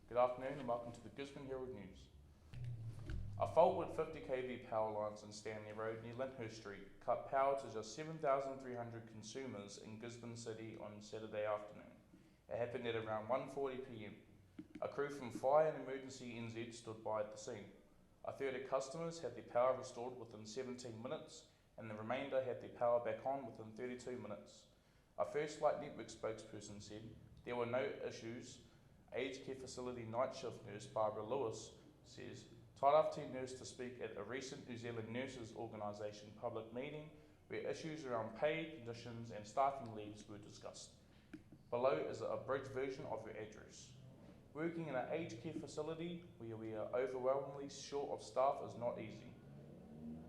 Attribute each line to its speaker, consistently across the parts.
Speaker 1: Good afternoon and welcome to the Gisborne Herald News. A fault with 50 kV power lines in Stanley Road near Lyndhurst Street cut power to just 7,300 consumers in Gisborne City on Saturday afternoon. It happened at around 1:40 p.m. A crew from Fire and Emergency NZ stood by at the scene. A third of customers had their power restored within 17 minutes and the remainder had their power back on within 32 minutes. A First Light Network spokesperson said there were no issues. Aged care facility night shift nurse Barbara Lewis says, Tied team nurse to speak at a recent New Zealand Nurses Organisation public meeting where issues around pay, conditions and staffing leaves were discussed. Below is a abridged version of her address. Working in an aged care facility where we are overwhelmingly short of staff is not easy.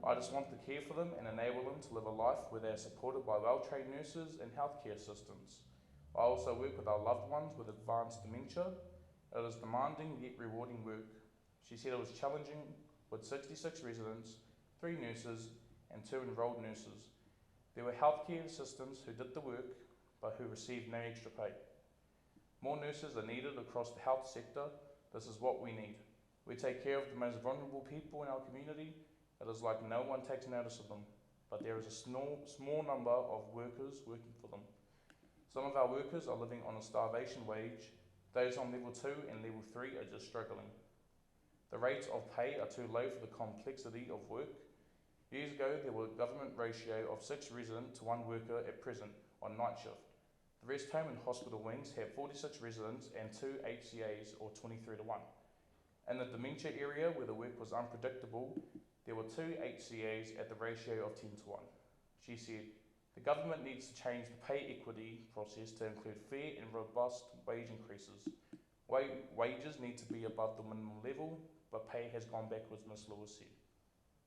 Speaker 1: I just want to care for them and enable them to live a life where they are supported by well-trained nurses and healthcare assistants. I also work with our loved ones with advanced dementia. It is demanding yet rewarding work. She said it was challenging with 66 residents, 3 nurses and 2 enrolled nurses. There were healthcare assistants who did the work but who received no extra pay. More nurses are needed across the health sector. This is what we need. We take care of the most vulnerable people in our community. It is like no one takes notice of them, but there is a small number of workers working for them. Some of our workers are living on a starvation wage. Those on level 2 and level 3 are just struggling. The rates of pay are too low for the complexity of work. Years ago, there was a government ratio of 6 resident to 1 worker at present on night shift. The rest home and hospital wings have 46 residents and 2 HCAs or 23 to 1. In the dementia area where the work was unpredictable, there were 2 HCAs at the ratio of 10 to 1. She said, the government needs to change the pay equity process to include fair and robust wage increases. Wages need to be above the minimum level, but pay has gone backwards, Ms. Lewis said.